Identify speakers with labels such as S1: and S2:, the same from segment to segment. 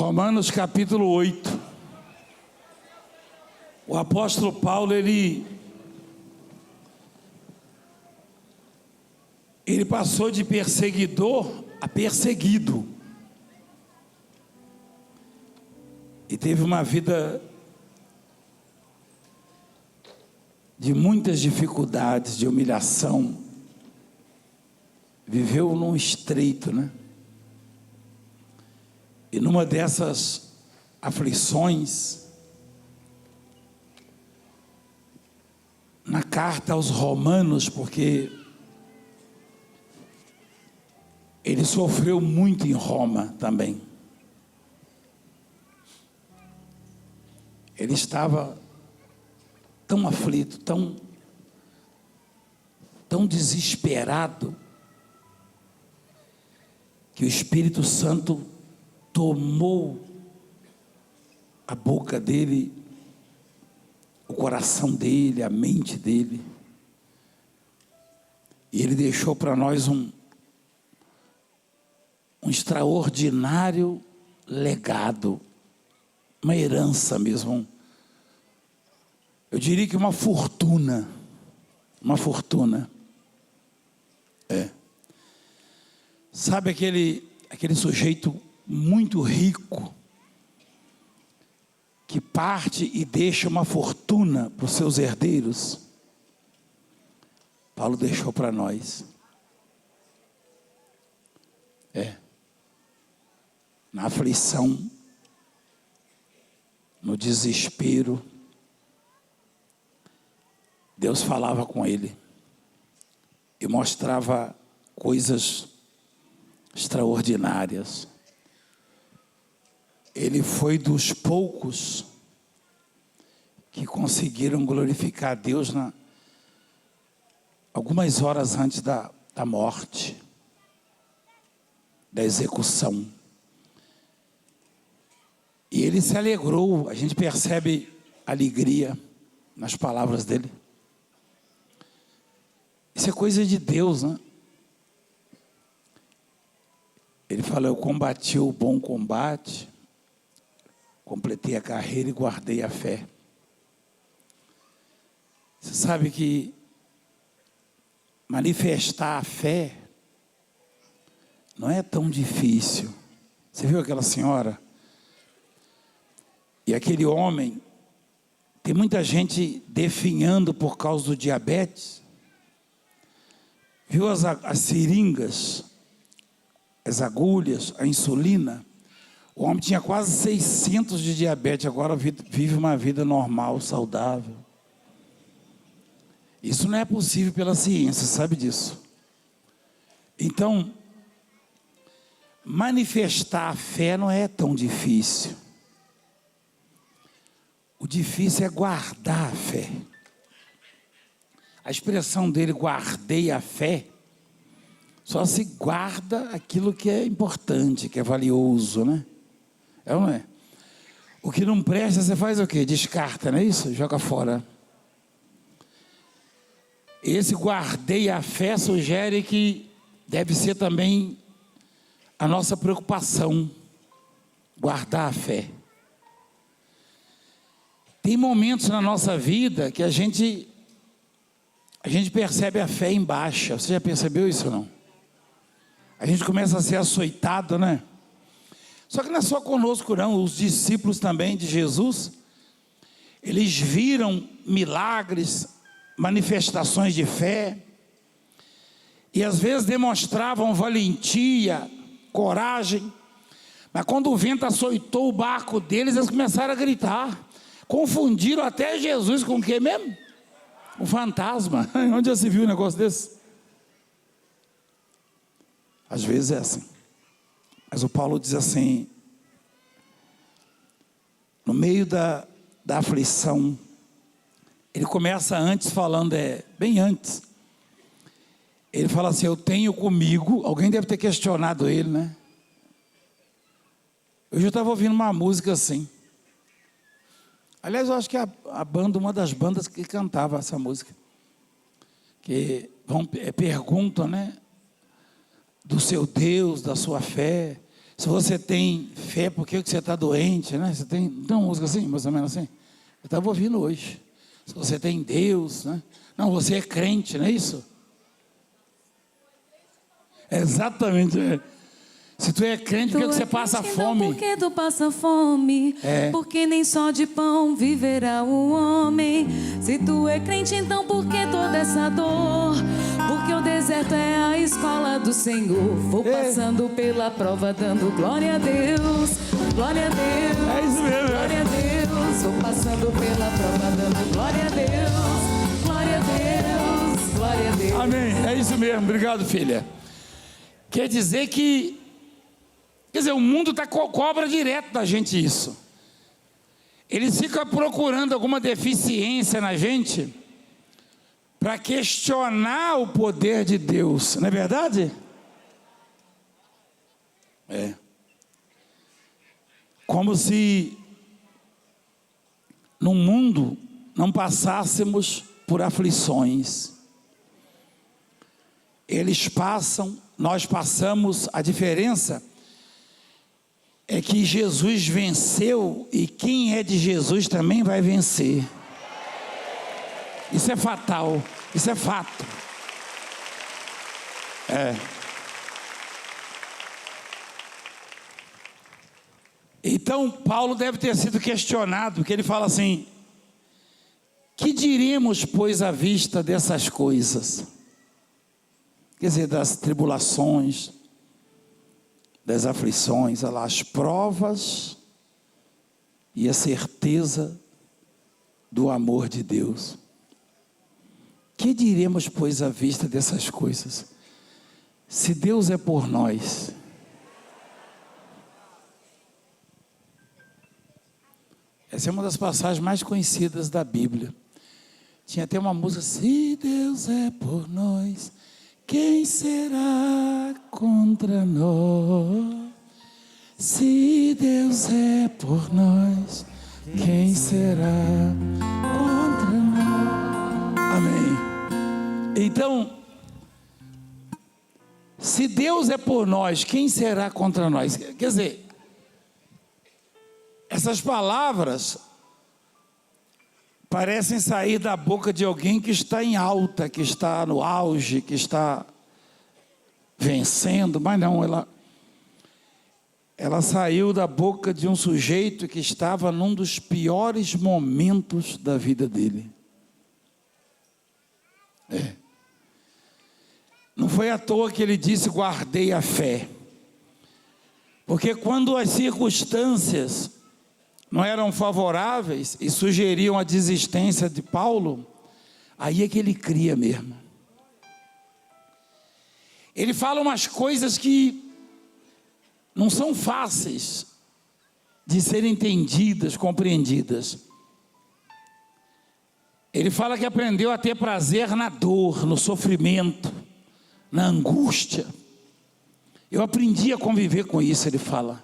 S1: Romanos capítulo 8. O apóstolo Paulo, ele passou de perseguidor a perseguido. E teve uma vida de muitas dificuldades, de humilhação. Viveu num estreito, né? E numa dessas aflições, na carta aos Romanos, porque ele sofreu muito em Roma também. Ele estava tão aflito, tão desesperado, que o Espírito Santo tomou a boca dele, o coração dele, a mente dele, e ele deixou para nós um extraordinário legado, uma herança mesmo, eu diria que uma fortuna, sabe aquele sujeito muito rico, que parte e deixa uma fortuna para os seus herdeiros? Paulo deixou para nós. Na aflição, no desespero, Deus falava com ele e mostrava coisas extraordinárias. Ele foi dos poucos que conseguiram glorificar a Deus algumas horas antes da morte, da execução. E ele se alegrou, a gente percebe alegria nas palavras dele. Isso é coisa de Deus, né? Ele fala: eu combati o bom combate, completei a carreira e guardei a fé. Você sabe que manifestar a fé não é tão difícil. Você viu aquela senhora? E aquele homem? Tem muita gente definhando por causa do diabetes. Viu as seringas, as agulhas, a insulina? O homem tinha quase 600 de diabetes, agora vive uma vida normal, saudável. Isso não é possível pela ciência, sabe disso? Então, manifestar a fé não é tão difícil. O difícil é guardar a fé. A expressão dele, guardei a fé, só se guarda aquilo que é importante, que é valioso, né? É ou não é? O que não presta, você faz o quê? Descarta, não é isso? Joga fora. Esse guardei a fé sugere que deve ser também a nossa preocupação, guardar a fé. Tem momentos na nossa vida que a gente percebe a fé em baixa. Você já percebeu isso ou não? A gente começa a ser açoitado, né? Só que não é só conosco não, os discípulos também de Jesus, eles viram milagres, manifestações de fé, e às vezes demonstravam valentia, coragem, mas quando o vento açoitou o barco deles, eles começaram a gritar, confundiram até Jesus com o que mesmo? Um fantasma. Onde já se viu um negócio desse? Às vezes é assim. Mas o Paulo diz assim, no meio da aflição, ele começa antes falando, bem antes. Ele fala assim: eu tenho comigo, alguém deve ter questionado ele, né? Eu já estava ouvindo uma música assim. Aliás, eu acho que uma das bandas que cantava essa música, que perguntam, né? Do seu Deus, da sua fé, Se você tem fé, por que você está doente, né? Você tem uma música assim, mais ou menos assim. Eu estava ouvindo hoje. Se você tem Deus, né? Não, você é crente, não é isso? Exatamente. Se tu é crente, por que você passa fome?
S2: Por que tu passa fome? Porque nem só de pão viverá o homem. Se tu é crente, então por que toda essa dor? Porque o deserto é a escola do Senhor. Vou passando pela prova, dando glória a Deus. Glória a Deus.
S1: É isso mesmo.
S2: Glória a Deus. Vou passando pela prova, dando glória a Deus. Glória a Deus. Glória a Deus.
S1: Amém. É isso mesmo. Obrigado, filha. Quer dizer que... Quer dizer, o mundo cobra direto da gente isso. Eles ficam procurando alguma deficiência na gente para questionar o poder de Deus, não é verdade? É. Como se no mundo não passássemos por aflições. Eles passam, nós passamos. A diferença é que Jesus venceu e quem é de Jesus também vai vencer. Isso é fatal, isso é fato. Então Paulo deve ter sido questionado, porque ele fala assim: que diremos, pois, à vista dessas coisas? Quer dizer, das tribulações, das aflições, olha lá, as provas e a certeza do amor de Deus. Que diremos, pois, à vista dessas coisas? Se Deus é por nós, essa é uma das passagens mais conhecidas da Bíblia. Tinha até uma música: se Deus é por nós, quem será contra nós? Se Deus é por nós, quem será contra nós? Amém. Então, se Deus é por nós, quem será contra nós? Quer dizer, essas palavras parecem sair da boca de alguém que está em alta, que está no auge, que está vencendo, mas não, ela saiu da boca de um sujeito que estava num dos piores momentos da vida dele. Não foi à toa que ele disse: guardei a fé. Porque quando as circunstâncias não eram favoráveis e sugeriam a desistência de Paulo, aí é que ele cria mesmo. Ele fala umas coisas que não são fáceis de serem entendidas, compreendidas. Ele fala que aprendeu a ter prazer na dor, no sofrimento, na angústia. Eu aprendi a conviver com isso, ele fala.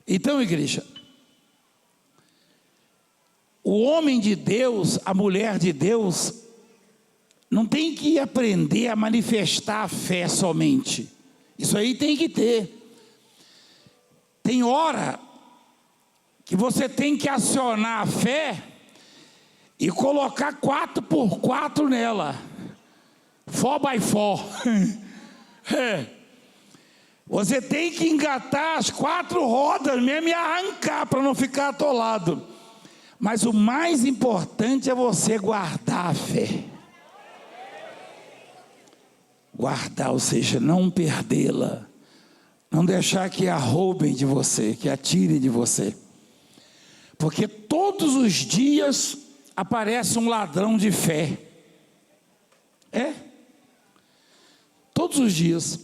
S1: Então, igreja, o homem de Deus, a mulher de Deus, não tem que aprender a manifestar a fé somente. Isso aí tem que ter. Tem hora que você tem que acionar a fé e colocar 4x4 nela. 4x4. Você tem que engatar as 4 rodas mesmo e arrancar para não ficar atolado. Mas o mais importante é você guardar a fé. Guardar, ou seja, não perdê-la. Não deixar que a roubem de você, que atirem de você. Porque todos os dias aparece um ladrão de fé. Todos os dias.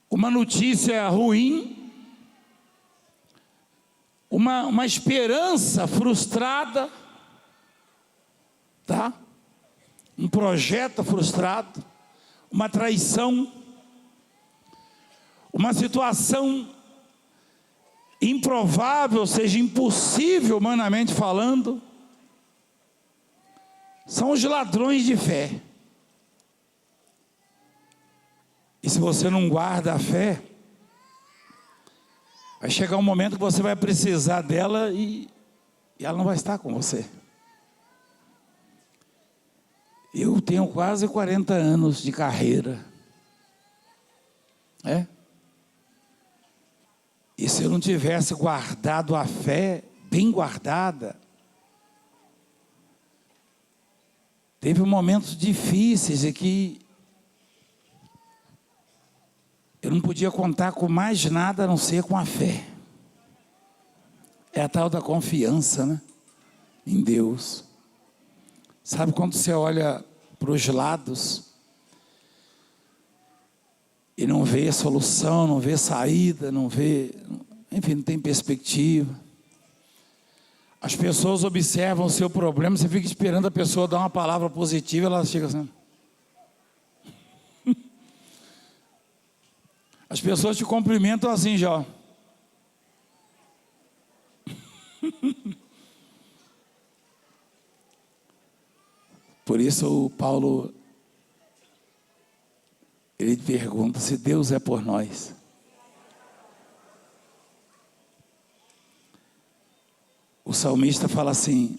S1: Uma notícia ruim, uma esperança frustrada, tá? Um projeto frustrado, uma traição, uma situação improvável, ou seja, impossível humanamente falando, são os ladrões de fé. E se você não guarda a fé, Vai chegar um momento que você vai precisar dela e ela não vai estar com você. Eu tenho quase 40 anos de carreira. E se eu não tivesse guardado a fé, bem guardada, teve momentos difíceis em que eu não podia contar com mais nada a não ser com a fé. É a tal da confiança, né? Em Deus. Sabe quando você olha para os lados e não vê solução, não vê saída, não vê, enfim, não tem perspectiva. As pessoas observam o seu problema, você fica esperando a pessoa dar uma palavra positiva, ela chega assim. As pessoas te cumprimentam assim já. Por isso o Paulo, ele pergunta se Deus é por nós. O salmista fala assim: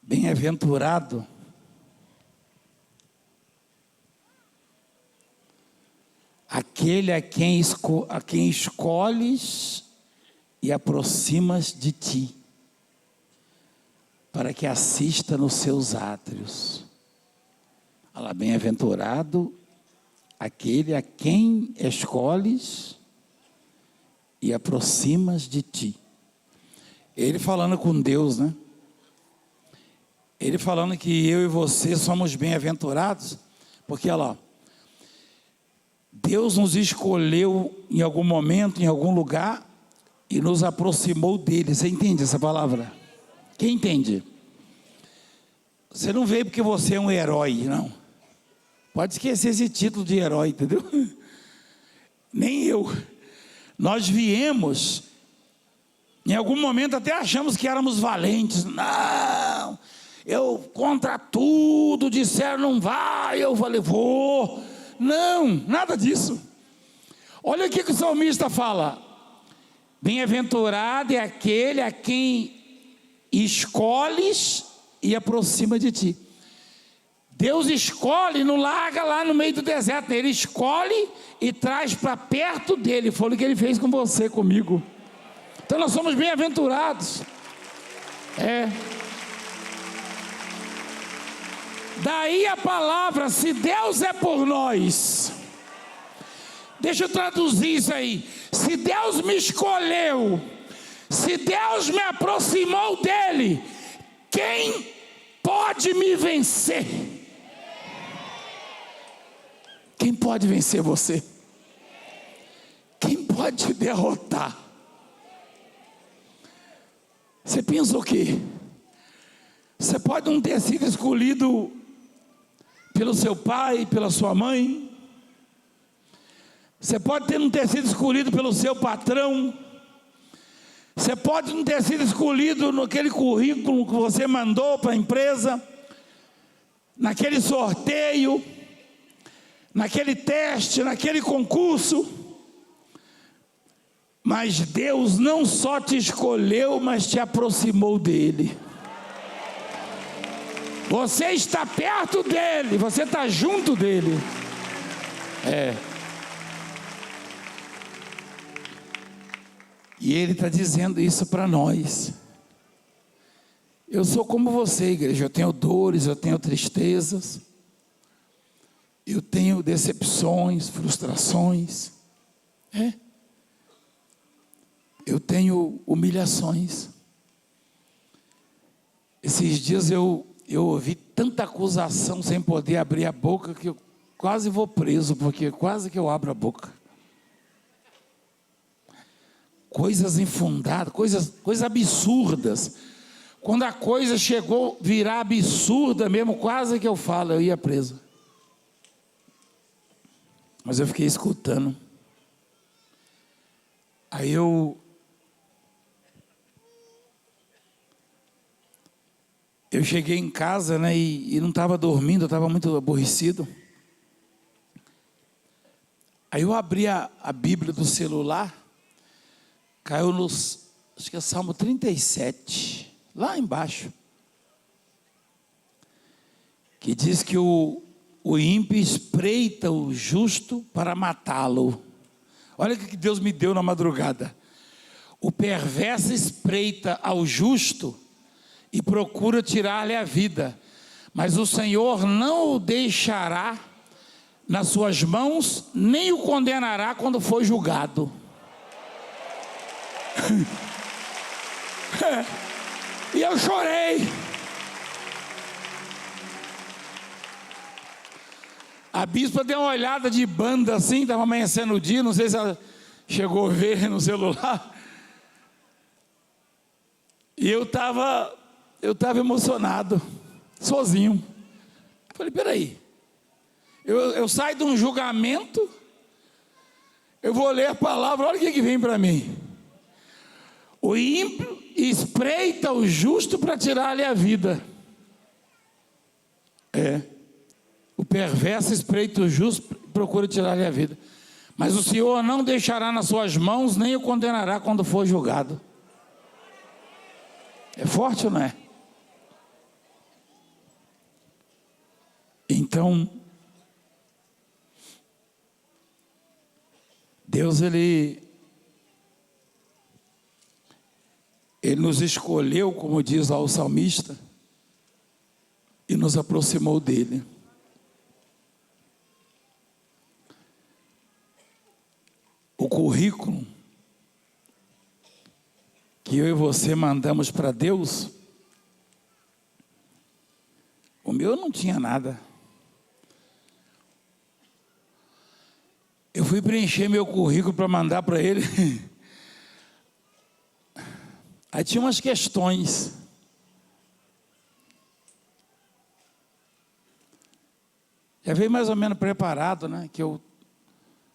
S1: bem-aventurado aquele a quem escolhes e aproximas de ti, para que assista nos seus átrios. Olha lá, bem-aventurado aquele a quem escolhes e aproximas de ti. Ele falando com Deus, né? Ele falando que eu e você somos bem-aventurados, porque olha lá, Deus nos escolheu em algum momento, em algum lugar, e nos aproximou dele. Você entende essa palavra? Quem entende? Você não veio porque você é um herói, não. Pode esquecer esse título de herói, entendeu? Nem eu. Nós viemos, em algum momento até achamos que éramos valentes. Não, eu contra tudo, disseram não vai, eu falei vou. Não, nada disso. Olha o que o salmista fala: bem-aventurado é aquele a quem escolhes e aproxima de ti. Deus escolhe, não larga lá no meio do deserto, ele escolhe e traz para perto dele. Foi o que ele fez com você, comigo. Então nós somos bem-aventurados. Daí a palavra, se Deus é por nós. Deixa eu traduzir isso aí. Se Deus me escolheu, se Deus me aproximou dele, quem pode me vencer? Quem pode vencer você? Quem pode te derrotar? Você pensa o quê? Você pode não ter sido escolhido pelo seu pai, pela sua mãe. Você pode não ter sido escolhido pelo seu patrão. Você pode não ter sido escolhido naquele currículo que você mandou para a empresa, naquele sorteio, naquele teste, naquele concurso. Mas Deus não só te escolheu, mas te aproximou dele. Você está perto dele, você está junto dele. E ele está dizendo isso para nós. Eu sou como você, igreja. Eu tenho dores, eu tenho tristezas, eu tenho decepções, frustrações. Eu tenho humilhações. Esses dias eu ouvi tanta acusação sem poder abrir a boca que eu quase vou preso, porque quase que eu abro a boca. Coisas infundadas, coisas absurdas. Quando a coisa chegou a virar absurda mesmo, quase que eu falo, eu ia preso. Mas eu fiquei escutando. Aí eu cheguei em casa, né, e não estava dormindo, eu estava muito aborrecido. Aí eu abri a Bíblia do celular, caiu acho que é Salmo 37, lá embaixo, que diz que o ímpio espreita o justo para matá-lo. Olha o que Deus me deu na madrugada. O perverso espreita ao justo e procura tirar-lhe a vida, mas o Senhor não o deixará nas suas mãos, nem o condenará quando for julgado. E eu chorei. A bispa deu uma olhada de banda assim, estava amanhecendo o dia, não sei se ela chegou a ver no celular. E eu estava emocionado, sozinho. Falei, peraí, eu saio de um julgamento, eu vou ler a palavra, olha o que vem para mim. O ímpio espreita o justo para tirar-lhe a vida. O perverso espreita o justo e procura tirar-lhe a vida. Mas o Senhor não deixará nas suas mãos, nem o condenará quando for julgado. É forte ou não é? Então, Deus, Ele nos escolheu, como diz lá o salmista, e nos aproximou dEle. O currículo que eu e você mandamos para Deus, o meu não tinha nada. Eu fui preencher meu currículo para mandar para ele. Aí tinha umas questões. Já veio mais ou menos preparado, né? Que eu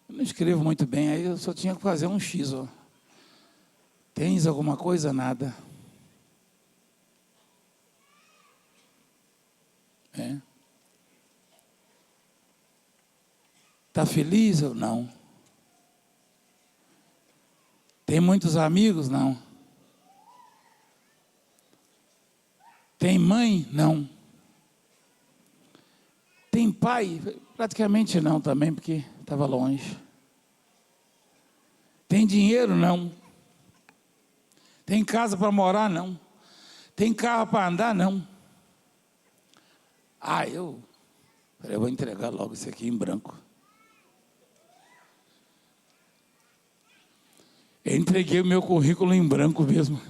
S1: não escrevo muito bem, aí eu só tinha que fazer um X, ó. Tens alguma coisa? Nada. Está feliz ou não? Tem muitos amigos? Não. Tem mãe? Não. Tem pai? Praticamente não também, porque estava longe. Tem dinheiro? Não. Tem casa para morar? Não. Tem carro para andar? Não. Eu vou entregar logo isso aqui em branco. Eu entreguei o meu currículo em branco mesmo.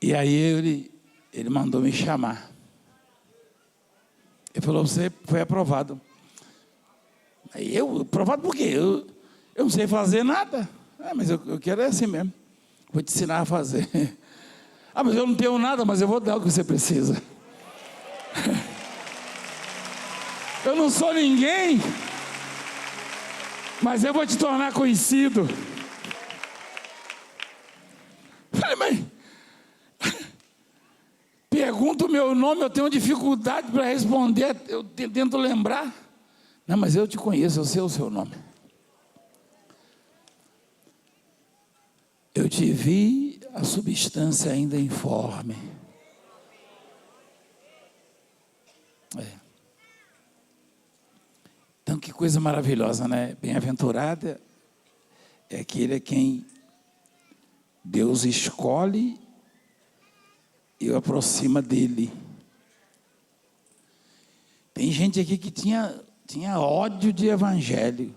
S1: E aí ele mandou me chamar. Ele falou, você foi aprovado. Aí aprovado por quê? Eu não sei fazer nada. Mas eu quero assim mesmo. Vou te ensinar a fazer. Mas eu não tenho nada, mas eu vou dar o que você precisa. Eu não sou ninguém, mas eu vou te tornar conhecido. Falei, mas pergunta o meu nome, eu tenho dificuldade para responder, eu tento lembrar. Não, mas eu te conheço, eu sei o seu nome. Eu te vi a substância ainda informe. Então, que coisa maravilhosa, né? Bem-aventurada é aquele a quem Deus escolhe e o aproxima dele. Tem gente aqui que tinha ódio de evangelho.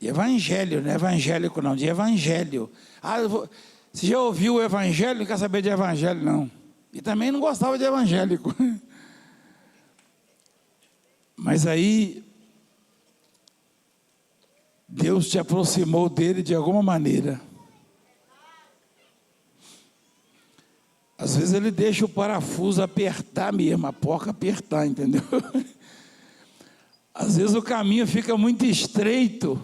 S1: De evangelho, não é evangélico não, de evangelho. Você já ouviu o evangelho? Não quer saber de evangelho, não. E também não gostava de evangélico. Mas aí, Deus te aproximou dele de alguma maneira. Às vezes ele deixa o parafuso apertar mesmo, a porca apertar, entendeu? Às vezes o caminho fica muito estreito.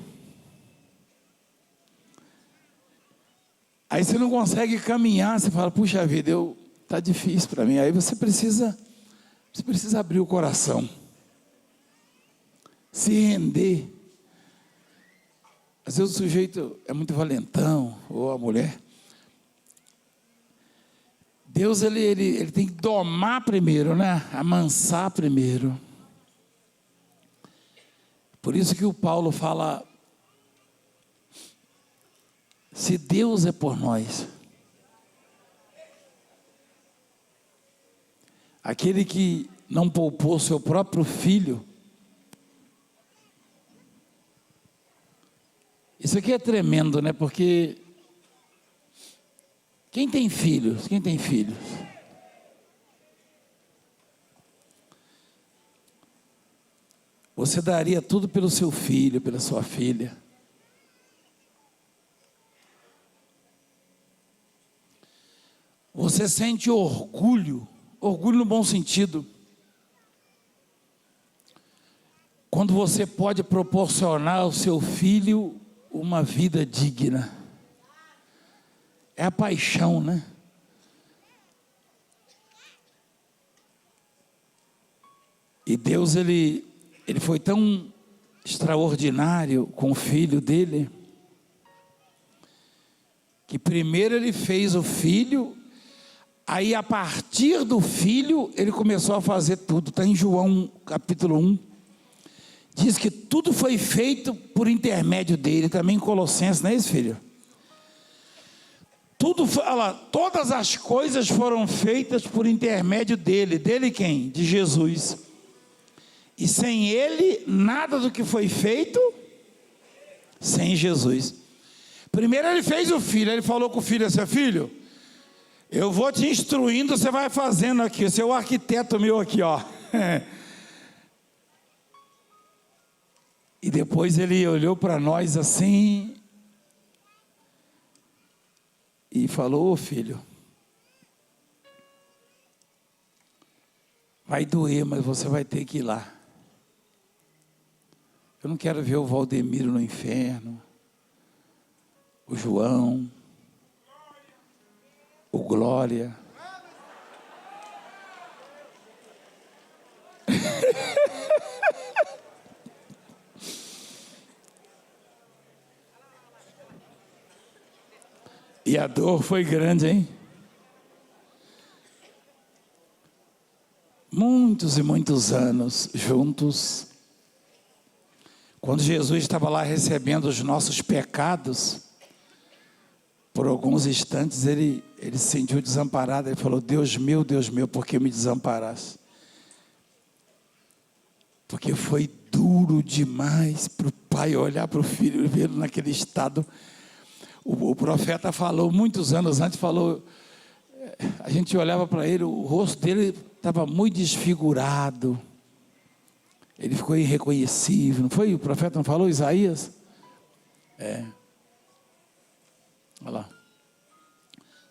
S1: Aí você não consegue caminhar, você fala, puxa vida, está difícil para mim. Aí você precisa Você precisa abrir o coração, se render. Às vezes o sujeito é muito valentão, ou a mulher. Deus, ele tem que domar primeiro, né? Amansar primeiro. Por isso que o Paulo fala, se Deus é por nós, aquele que não poupou seu próprio filho. Isso aqui é tremendo, né? Porque quem tem filhos? Quem tem filhos? Você daria tudo pelo seu filho, pela sua filha. Você sente orgulho no bom sentido, quando você pode proporcionar ao seu filho uma vida digna. É a paixão, né? E Deus, ele foi tão extraordinário com o filho dele, que primeiro ele fez o filho, aí a partir do filho ele começou a fazer tudo. Está em João capítulo 1, diz que tudo foi feito por intermédio dele. Também em Colossenses, não é isso, filho? Todas as coisas foram feitas por intermédio dele. Dele quem? De Jesus. E sem ele, nada do que foi feito, sem Jesus. Primeiro ele fez o filho, ele falou com o filho assim: filho, eu vou te instruindo, você vai fazendo aqui, você é o arquiteto meu aqui, ó. E depois ele olhou para nós assim e falou: ô filho, vai doer, mas você vai ter que ir lá. Eu não quero ver o Valdemiro no inferno, o João, o Glória. E a dor foi grande, hein? Muitos e muitos anos juntos. Quando Jesus estava lá recebendo os nossos pecados, por alguns instantes ele se sentiu desamparado. Ele falou: Deus meu, por que me desamparaste? Porque foi duro demais para o pai olhar para o filho e vê-lo naquele estado. O profeta falou, muitos anos antes, falou, a gente olhava para ele, o rosto dele estava muito desfigurado. Ele ficou irreconhecível. Não foi? O profeta não falou, Isaías? Olha lá.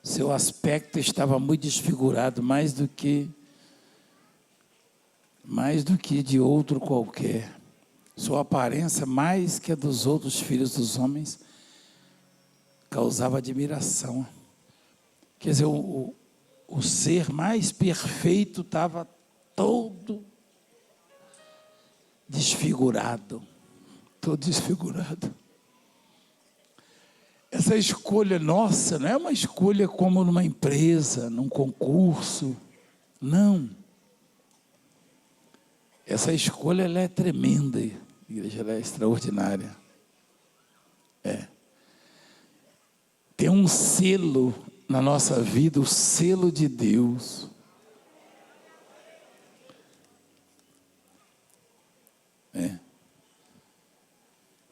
S1: Seu aspecto estava muito desfigurado, mais do que de outro qualquer. Sua aparência, mais que a dos outros filhos dos homens, causava admiração. Quer dizer, o ser mais perfeito estava todo desfigurado. Essa escolha nossa não é uma escolha como numa empresa, num concurso. Não. Essa escolha, ela é tremenda, igreja, ela é extraordinária. Tem um selo na nossa vida, o selo de Deus.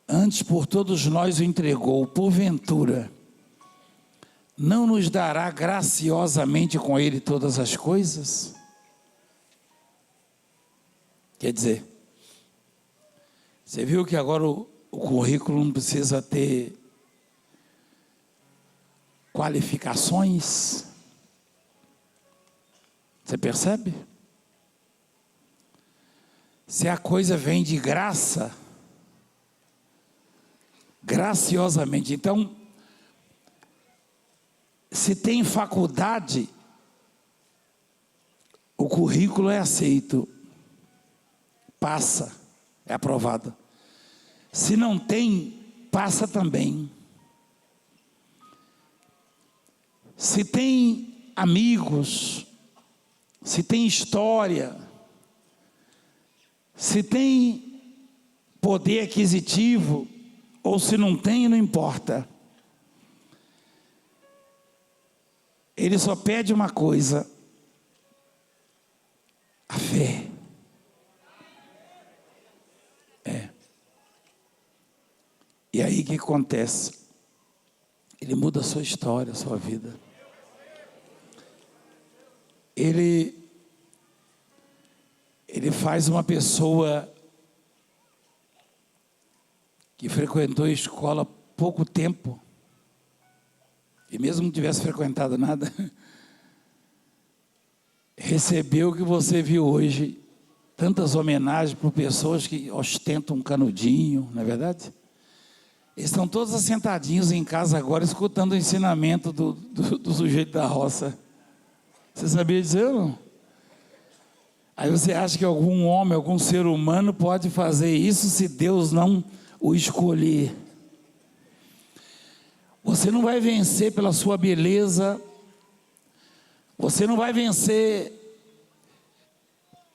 S1: Antes por todos nós o entregou, porventura, não nos dará graciosamente com ele todas as coisas? Quer dizer, você viu que agora o currículo não precisa ter qualificações? Você percebe? Se a coisa vem de graça, graciosamente. Então, se tem faculdade, o currículo é aceito, passa, é aprovado. Se não tem, passa também. Se tem amigos, se tem história, se tem poder aquisitivo, ou se não tem, não importa. Ele só pede uma coisa: a fé. E aí o que acontece? Ele muda a sua história, a sua vida. Ele faz uma pessoa que frequentou a escola há pouco tempo, e mesmo não tivesse frequentado nada, recebeu o que você viu hoje, tantas homenagens por pessoas que ostentam um canudinho, não é verdade? Eles estão todos assentadinhos em casa agora, escutando o ensinamento do sujeito da roça. Você sabia dizer ou não? Aí você acha que algum homem, algum ser humano pode fazer isso se Deus não o escolher? Você não vai vencer pela sua beleza, você não vai vencer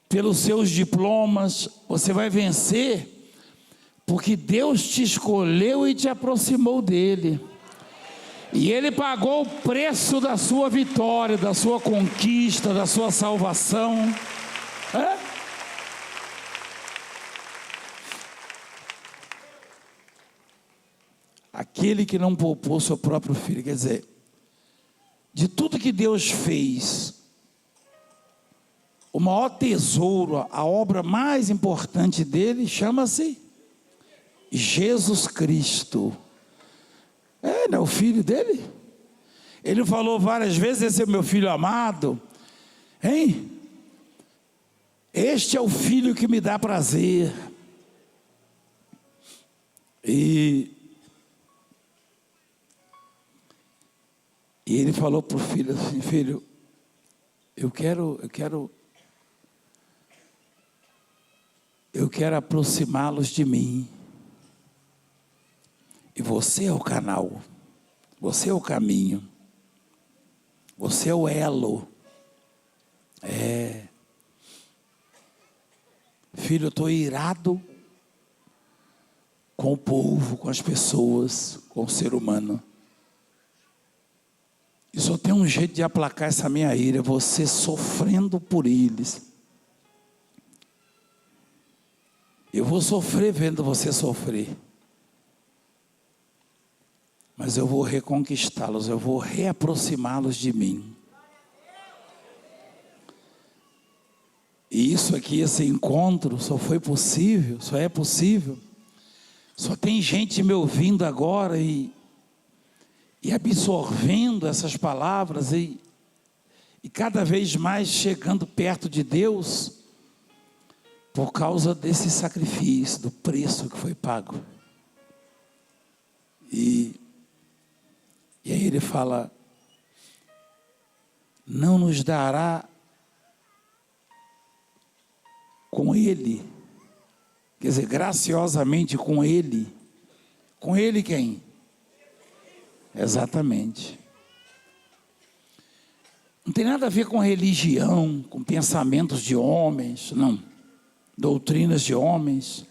S1: pelos seus diplomas, você vai vencer porque Deus te escolheu e te aproximou dele. E ele pagou o preço da sua vitória, da sua conquista, da sua salvação. Aquele que não poupou seu próprio filho, quer dizer, de tudo que Deus fez, o maior tesouro, a obra mais importante dele chama-se Jesus Cristo. Não é o filho dele? Ele falou várias vezes: esse é o meu filho amado, hein? Este é o filho que me dá prazer. E ele falou para o filho assim: filho, eu quero aproximá-los de mim. E você é o canal, você é o caminho, você é o elo. Filho, eu estou irado com o povo, com as pessoas, com o ser humano. E só tem um jeito de aplacar essa minha ira: você sofrendo por eles. Eu vou sofrer vendo você sofrer, mas eu vou reconquistá-los, eu vou reaproximá-los de mim. E isso aqui, esse encontro só foi possível, só é possível, só tem gente me ouvindo agora e absorvendo essas palavras e cada vez mais chegando perto de Deus, por causa desse sacrifício, do preço que foi pago. E aí ele fala: não nos dará com ele, quer dizer, graciosamente com ele. Com ele quem? Exatamente. Não tem nada a ver com religião, com pensamentos de homens, não. Doutrinas de homens.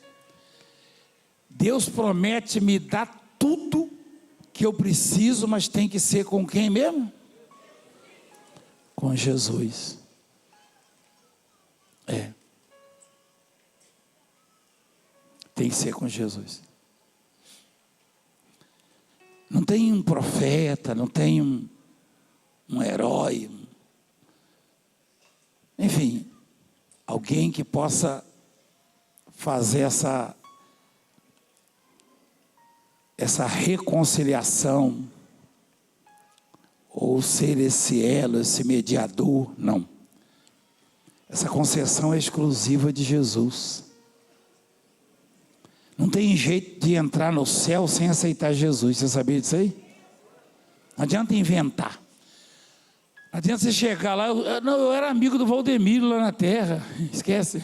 S1: Deus promete me dar tudo que eu preciso, mas tem que ser com quem mesmo? Com Jesus. Tem que ser com Jesus. Não tem um profeta, não tem um herói, enfim, alguém que possa fazer essa reconciliação, ou ser esse elo, esse mediador. Não. Essa concessão é exclusiva de Jesus. Não tem jeito de entrar no céu sem aceitar Jesus. Você sabia disso aí? Não adianta inventar. Não adianta você chegar lá, eu era amigo do Valdemiro lá na terra, esquece.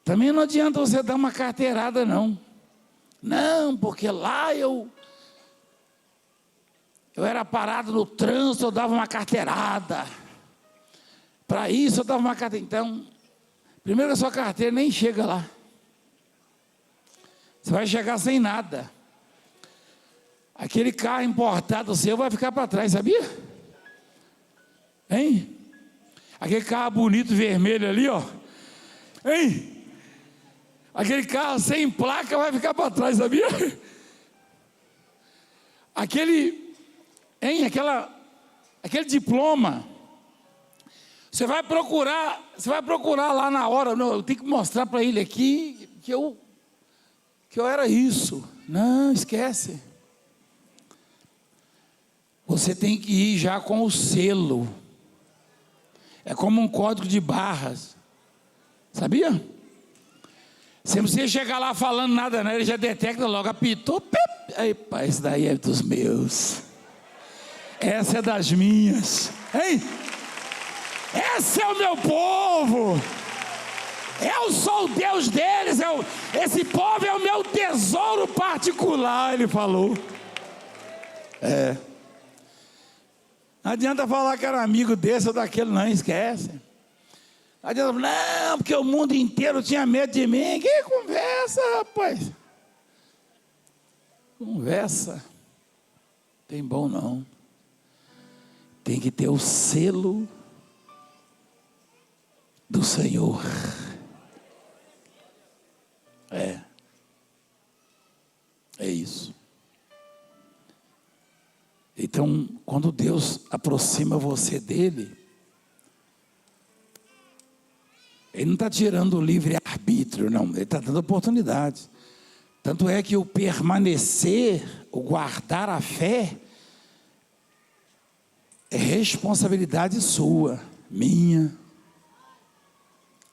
S1: Também não adianta você dar uma carteirada, não. Não, porque lá eu era parado no trânsito, eu dava uma carteirada. Para isso eu dava uma carteira. Então, primeiro a sua carteira nem chega lá. Você vai chegar sem nada. Aquele carro importado seu vai ficar para trás, sabia? Hein? Aquele carro bonito vermelho ali, ó. Hein? Aquele carro sem placa vai ficar para trás, sabia? Aquele diploma. Você vai procurar lá na hora. Não, eu tenho que mostrar para ele aqui que eu era isso. Não, esquece. Você tem que ir já com o selo. É como um código de barras. Sabia? Você não precisa chegar lá falando nada, né? Ele já detecta logo, apitou. Pip. Aí, pá, esse daí é dos meus. Essa é das minhas. Hein? Esse é o meu povo. Eu sou o Deus deles. Esse povo é o meu tesouro particular, ele falou. Não adianta falar que era amigo desse ou daquele, não, esquece. Não adianta, não, porque o mundo inteiro tinha medo de mim. Que conversa, rapaz. Conversa. Tem bom não. Tem que ter o selo do Senhor. É isso. Então, quando Deus aproxima você dele, ele não está tirando o livre-arbítrio, não. Ele está dando oportunidade. Tanto é que o permanecer, o guardar a fé, é responsabilidade sua, minha.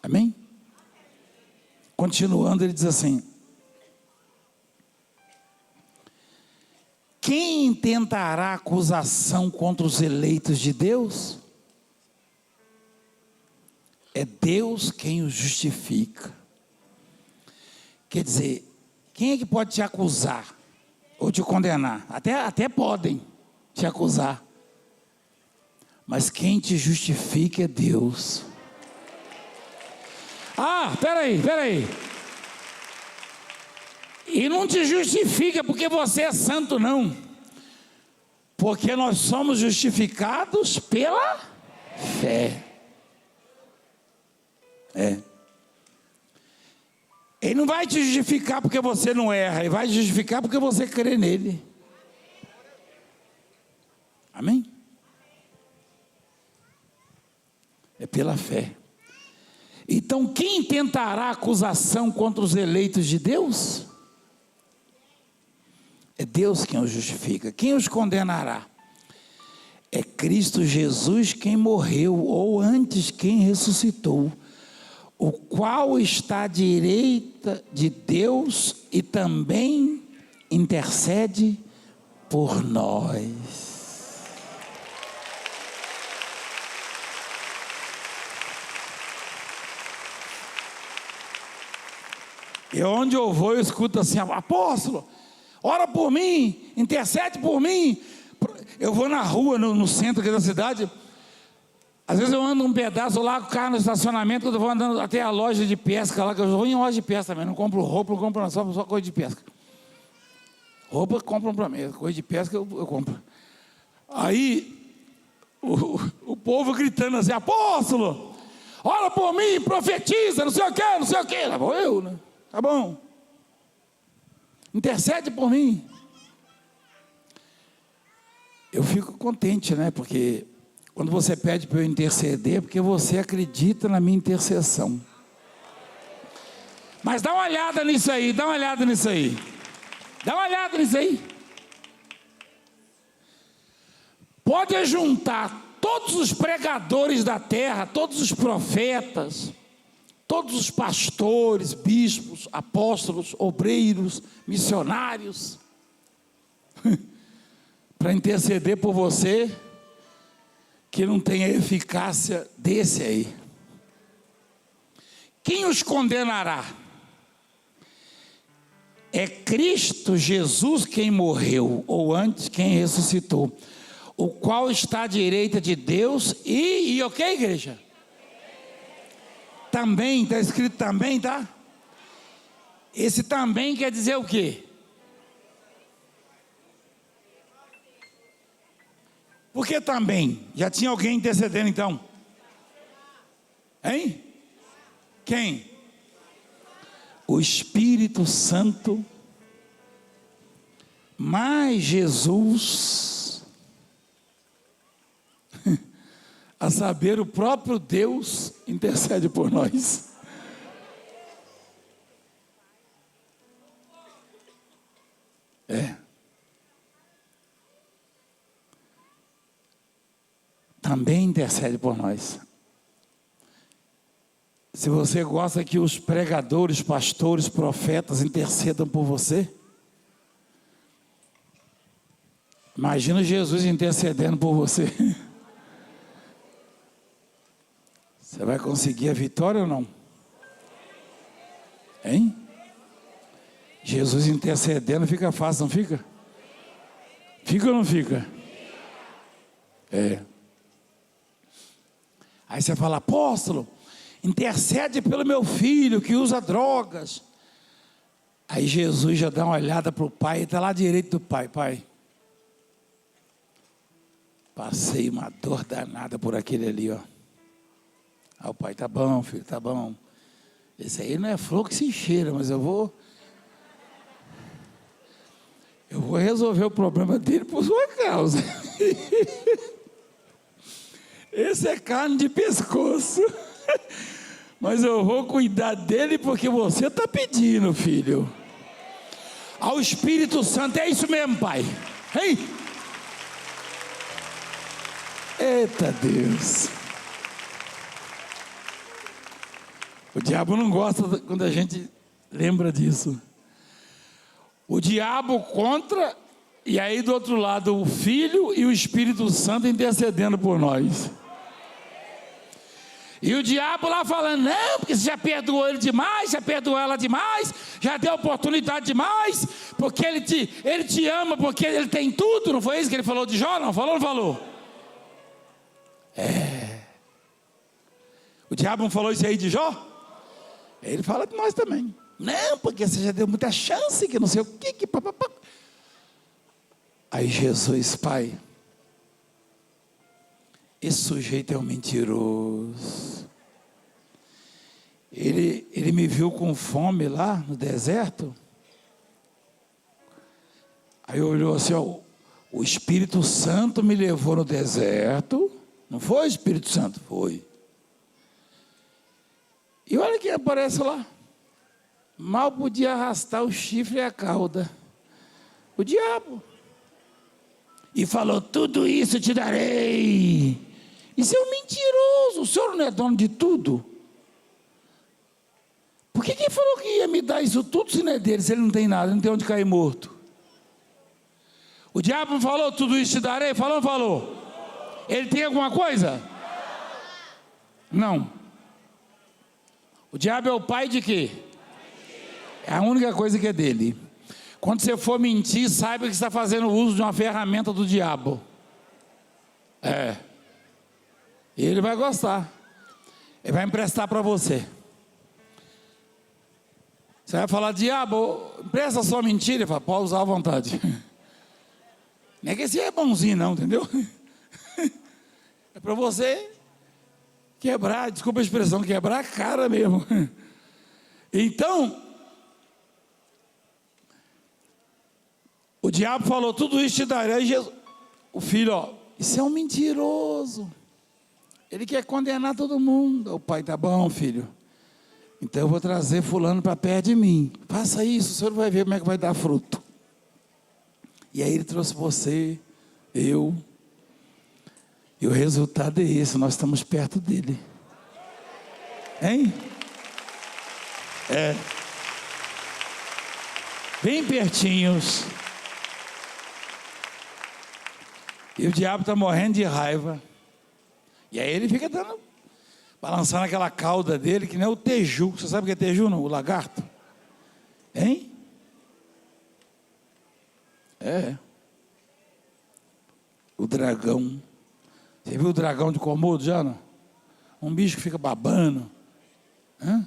S1: Amém? Continuando, ele diz assim: quem intentará acusação contra os eleitos de Deus? É Deus quem os justifica. Quer dizer, quem é que pode te acusar ou te condenar? Até podem te acusar, mas quem te justifica é Deus. Peraí. E não te justifica porque você é santo, não. Porque nós somos justificados pela fé. Ele não vai te justificar porque você não erra. Ele vai te justificar porque você crê nele. Amém? É pela fé. Então, quem tentará acusação contra os eleitos de Deus? É Deus quem os justifica. Quem os condenará? É Cristo Jesus quem morreu, ou antes quem ressuscitou, o qual está à direita de Deus e também intercede por nós. E onde eu vou, eu escuto assim: apóstolo, ora por mim, intercede por mim. Eu vou na rua, no centro aqui da cidade. Às vezes eu ando um pedaço lá com o carro no estacionamento, quando eu vou andando até a loja de pesca lá, que eu vou em loja de pesca também, não compro roupa, não compro só coisa de pesca. Roupa compram para mim, coisa de pesca eu compro. Aí, o povo gritando assim: apóstolo, ora por mim, profetiza, não sei o que. Lá vou eu, né? Tá bom. Intercede por mim. Eu fico contente, né? Porque quando você pede para eu interceder, é porque você acredita na minha intercessão. Mas dá uma olhada nisso aí, Dá uma olhada nisso aí. Pode juntar todos os pregadores da terra, todos os profetas, todos os pastores, bispos, apóstolos, obreiros, missionários. para interceder por você, que não tem a eficácia desse aí. Quem os condenará? É Cristo Jesus quem morreu, ou antes quem ressuscitou, o qual está à direita de Deus e o que, igreja? Também, está escrito também, tá? Esse também quer dizer o quê? Por que também? Já tinha alguém intercedendo então? Hein? Quem? O Espírito Santo, mais Jesus, a saber, o próprio Deus intercede por nós. Também intercede por nós. Se você gosta que os pregadores, pastores, profetas intercedam por você, imagina Jesus intercedendo por você. Você vai conseguir a vitória ou não? Hein? Jesus intercedendo fica fácil, não fica? Fica ou não fica? Aí você fala, apóstolo, intercede pelo meu filho que usa drogas. Aí Jesus já dá uma olhada para o pai, está lá direito do pai. Pai, passei uma dor danada por aquele ali, ó. Aí o pai, tá bom, filho, tá bom. Esse aí não é flor que se cheira, mas eu vou resolver o problema dele por sua causa. Esse é carne de pescoço. Mas eu vou cuidar dele porque você está pedindo, filho. Ao Espírito Santo, é isso mesmo, pai. Hein? Eita Deus. O diabo não gosta quando a gente lembra disso. O diabo contra, e aí do outro lado o Filho e o Espírito Santo intercedendo por nós. E o diabo lá falando, não, porque você já perdoou ele demais, já perdoou ela demais, já deu oportunidade demais, porque ele te ama, porque ele tem tudo. Não foi isso que ele falou de Jó? Não falou, não falou? O diabo não falou isso aí de Jó? Ele fala de nós também. Não, porque você já deu muita chance, que não sei o que papapá. Aí Jesus, pai, esse sujeito é um mentiroso. Ele me viu com fome lá no deserto. Aí olhou assim, ó, o Espírito Santo me levou no deserto. Não foi o Espírito Santo? Foi. E olha quem aparece lá. Mal podia arrastar o chifre e a cauda. O diabo. E falou, tudo isso te darei. Isso é um mentiroso. O senhor não é dono de tudo? Por que ele falou que ia me dar isso tudo se não é dele? Se ele não tem nada, não tem onde cair morto. O diabo não falou, tudo isso te darei? Falou ou não falou? Ele tem alguma coisa? Não. O diabo é o pai de quê? É a única coisa que é dele. Quando você for mentir, saiba que você está fazendo uso de uma ferramenta do diabo. E ele vai gostar. Ele vai emprestar para você. Você vai falar, diabo, empresta só mentira. Ele fala, pode usar à vontade. Não é que esse é bonzinho não, entendeu? É para você quebrar, desculpa a expressão, quebrar a cara mesmo. Então, o diabo falou, tudo isso te darei. Jesus, o filho, ó, isso é um mentiroso. Ele quer condenar todo mundo. O pai, tá bom, filho. Então eu vou trazer fulano para perto de mim. Faça isso, o senhor vai ver como é que vai dar fruto. E aí ele trouxe você, eu. E o resultado é esse, nós estamos perto dele. Hein? Bem pertinhos. E o diabo está morrendo de raiva. E aí ele fica balançando aquela cauda dele, que nem o teju. Você sabe o que é teju, não? O lagarto? Hein? É. O dragão. Você viu o dragão de Komodo já, não? Um bicho que fica babando. Hã?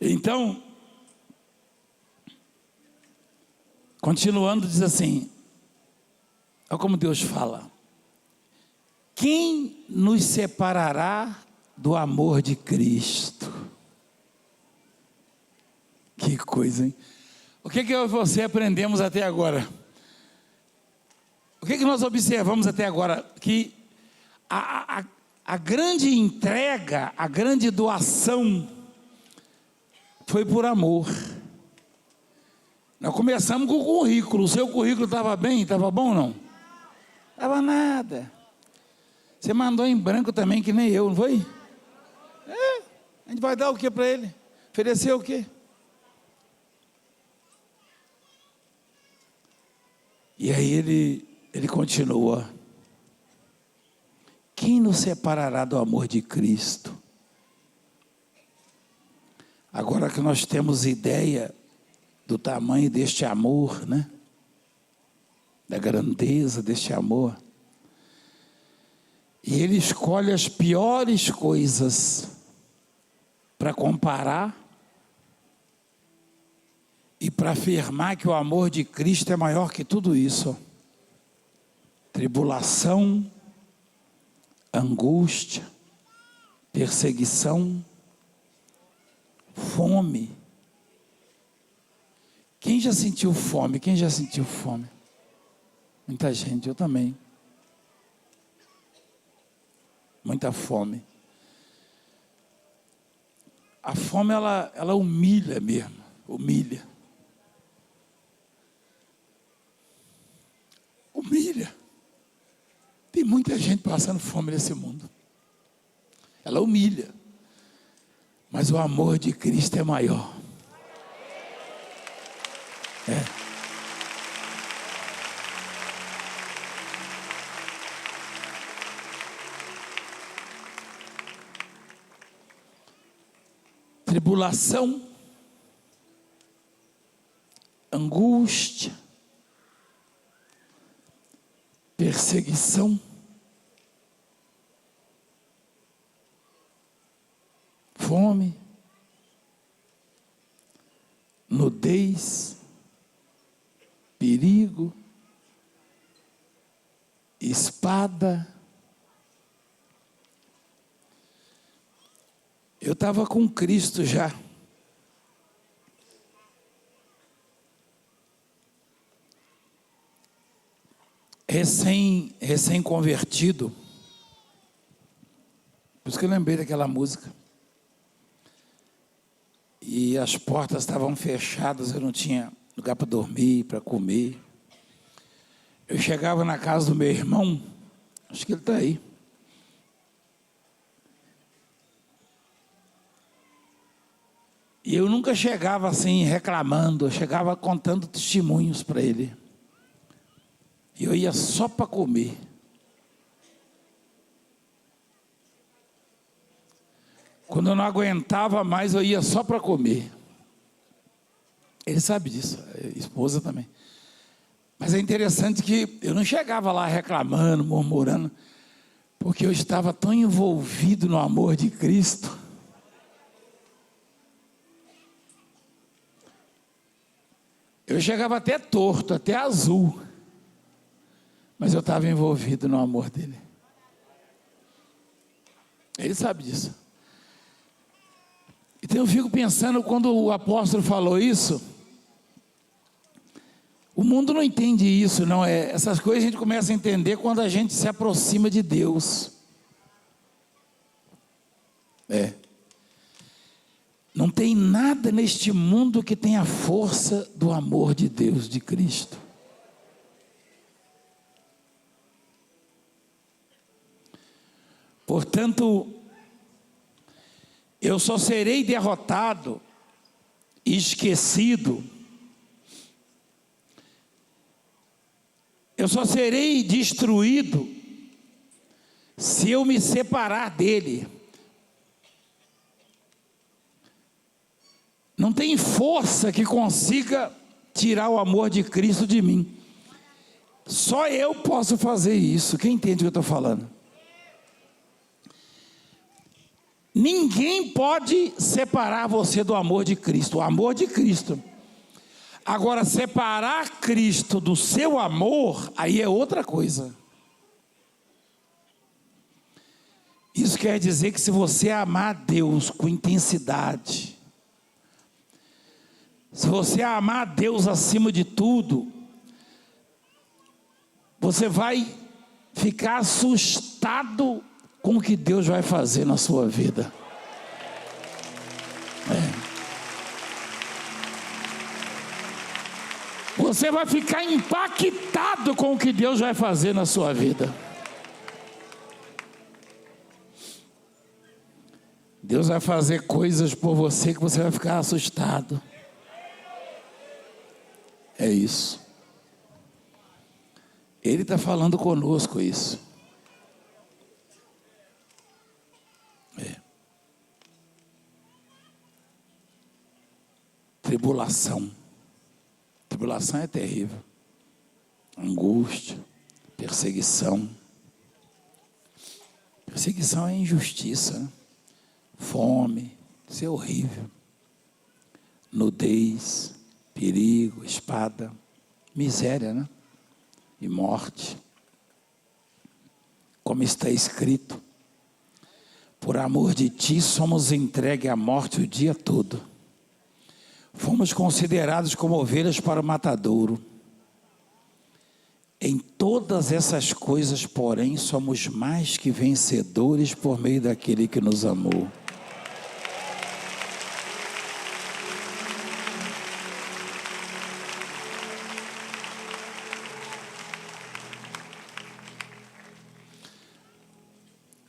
S1: Então, continuando, diz assim, olha como Deus fala: quem nos separará do amor de Cristo? Que coisa, hein? O que eu e você aprendemos até agora? O que nós observamos até agora? Que a grande entrega, a grande doação foi por amor. Nós começamos com o currículo. O seu currículo estava bem? Estava bom ou não? Estava nada. Você mandou em branco também, que nem eu, não foi? É. A gente vai dar o que para ele? Oferecer o quê? E aí ele continua: quem nos separará do amor de Cristo? Agora que nós temos ideia do tamanho deste amor, né? Da grandeza deste amor. E ele escolhe as piores coisas para comparar e para afirmar que o amor de Cristo é maior que tudo isso. Tribulação, angústia, perseguição, fome. Quem já sentiu fome? Quem já sentiu fome? Muita gente, eu também. Muita fome. A fome, ela humilha mesmo. Humilha. Humilha. Tem muita gente passando fome nesse mundo. Ela humilha. Mas o amor de Cristo é maior. É. Tribulação, angústia, perseguição, fome, nudez, perigo, espada. Eu estava com Cristo já. Recém-convertido. Por isso que eu lembrei daquela música. E as portas estavam fechadas, eu não tinha lugar para dormir, para comer. Eu chegava na casa do meu irmão, acho que ele está aí. E eu nunca chegava assim reclamando, eu chegava contando testemunhos para ele. E eu ia só para comer. Quando eu não aguentava mais, eu ia só para comer. Ele sabe disso, a esposa também. Mas é interessante que eu não chegava lá reclamando, murmurando, porque eu estava tão envolvido no amor de Cristo. Eu chegava até torto, até azul, mas eu estava envolvido no amor dele. Ele sabe disso. Então eu fico pensando, quando o apóstolo falou isso, o mundo não entende isso, não é? Essas coisas a gente começa a entender quando a gente se aproxima de Deus. É. Não tem nada neste mundo que tenha a força do amor de Deus, de Cristo. Portanto, eu só serei derrotado e esquecido Eu só serei destruído se eu me separar dele. Não tem força que consiga tirar o amor de Cristo de mim. Só eu posso fazer isso. Quem entende o que eu estou falando? Ninguém pode separar você do amor de Cristo. O amor de Cristo. Agora, separar Cristo do seu amor, aí é outra coisa. Isso quer dizer que se você amar Deus com intensidade, se você amar Deus acima de tudo, você vai ficar assustado com o que Deus vai fazer na sua vida. Você vai ficar impactado com o que Deus vai fazer na sua vida. Deus vai fazer coisas por você que você vai ficar assustado. É isso. Ele está falando conosco isso. Tribulação. Tribulação é terrível. Angústia, perseguição. Perseguição é injustiça, né? Fome, isso é horrível. Nudez, perigo, espada, miséria, né? E morte. Como está escrito: por amor de ti somos entregues à morte o dia todo. Fomos considerados como ovelhas para o matadouro. Em todas essas coisas, porém, somos mais que vencedores por meio daquele que nos amou.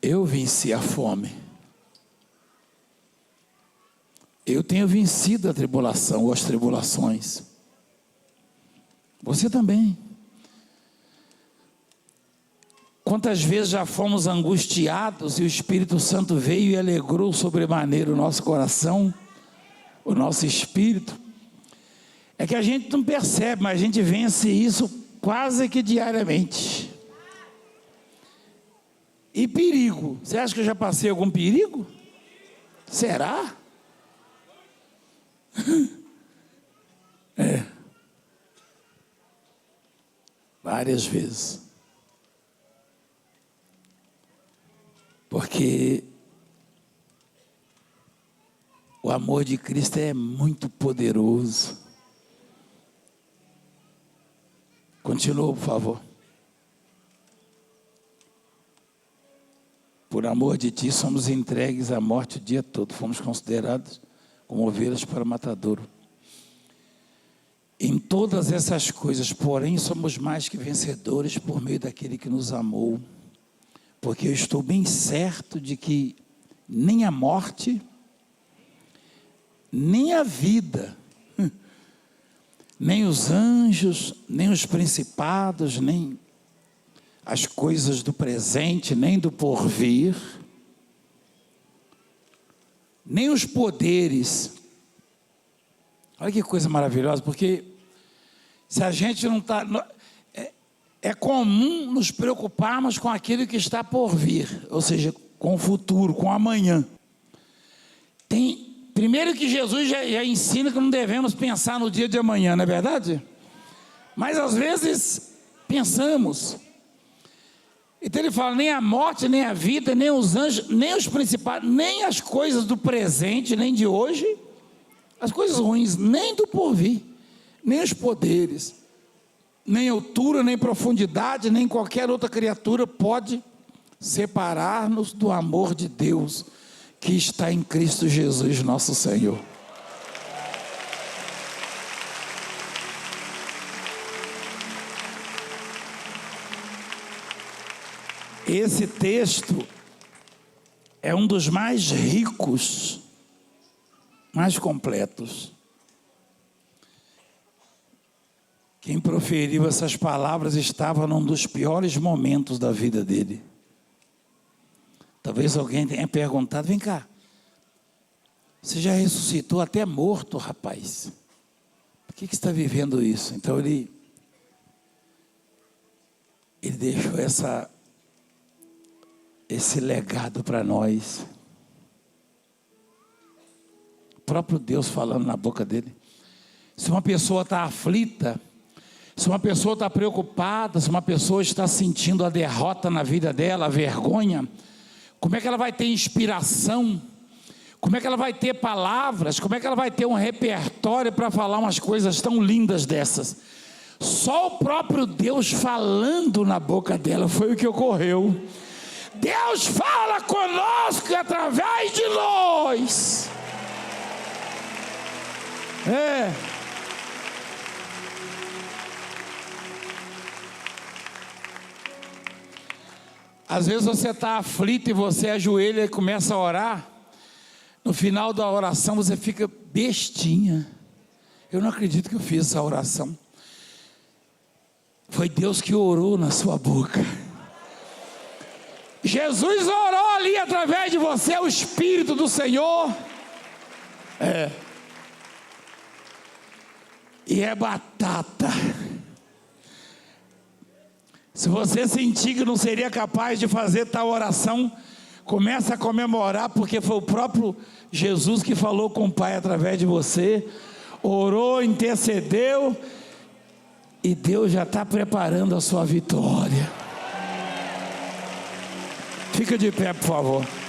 S1: Eu venci a fome. Eu tenho vencido a tribulação ou as tribulações. Você também. Quantas vezes já fomos angustiados e o Espírito Santo veio e alegrou sobremaneira o nosso coração, o nosso espírito. É que a gente não percebe, mas a gente vence isso quase que diariamente. E perigo? Você acha que eu já passei algum perigo? Será? Várias vezes. Porque o amor de Cristo é muito poderoso. Continua, por favor. Por amor de ti somos entregues à morte o dia todo. Fomos considerados como ovelhas para o matadouro. Em todas essas coisas, porém, somos mais que vencedores por meio daquele que nos amou. Porque eu estou bem certo de que nem a morte, nem a vida, nem os anjos, nem os principados, nem as coisas do presente, nem do porvir, nem os poderes. Olha que coisa maravilhosa, porque se a gente não está... É comum nos preocuparmos com aquilo que está por vir, ou seja, com o futuro, com o amanhã. Primeiro que Jesus já ensina que não devemos pensar no dia de amanhã, não é verdade? Mas às vezes pensamos. Então ele fala, nem a morte, nem a vida, nem os anjos, nem os principais, nem as coisas do presente, nem de hoje, as coisas ruins, nem do porvir, nem os poderes, nem altura, nem profundidade, nem qualquer outra criatura pode separar-nos do amor de Deus que está em Cristo Jesus, nosso Senhor. Esse texto é um dos mais ricos, mais completos, Quem proferiu essas palavras estava num dos piores momentos da vida dele. Talvez alguém tenha perguntado: vem cá, você já ressuscitou até morto, rapaz. Por que você está vivendo isso? Então ele deixou esse legado para nós. O próprio Deus falando na boca dele. Se uma pessoa está aflita, se uma pessoa está preocupada, se uma pessoa está sentindo a derrota na vida dela, a vergonha, como é que ela vai ter inspiração? Como é que ela vai ter palavras? Como é que ela vai ter um repertório para falar umas coisas tão lindas dessas? Só o próprio Deus falando na boca dela foi o que ocorreu. Deus fala conosco através de nós. Às vezes você está aflito e você ajoelha e começa a orar. No final da oração você fica bestinha. Eu não acredito que eu fiz essa oração. Foi Deus que orou na sua boca. Jesus orou ali através de você, o Espírito do Senhor. E é batata. Se você sentir que não seria capaz de fazer tal oração, comece a comemorar, porque foi o próprio Jesus que falou com o Pai através de você, orou, intercedeu, e Deus já está preparando a sua vitória. Fica de pé, por favor.